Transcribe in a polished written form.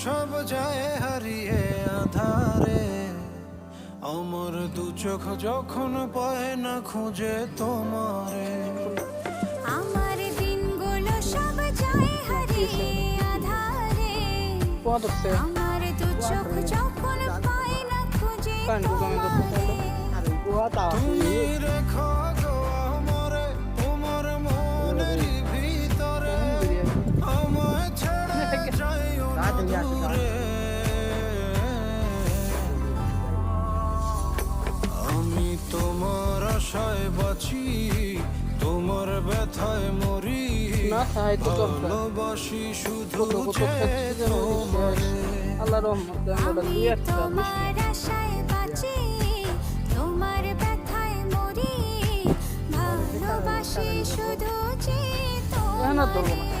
সব যায় হারিয়ে আধারে, আমার দু চোখ যখন পায় না খুঁজে তোমারে। আমার দিনগুলো সব যায় হারিয়ে আধারে, আমার দু চোখ যখন পায় না খুঁজে তোমারে। তুমি রেখো গো আমারে তোমার মনের ভিতরে, আমায় ছেড়ে যাইও না দূরে। আমি তোমার আশায় বাঁচি, তোমার ব্যথায় মরি, ভালোবাসি শুধু যে তোমারে। আমি তোমার আশায় বাঁচি, তোমার ব্যথায় মরি, ভালোবাসি শুধু যে তোমারে।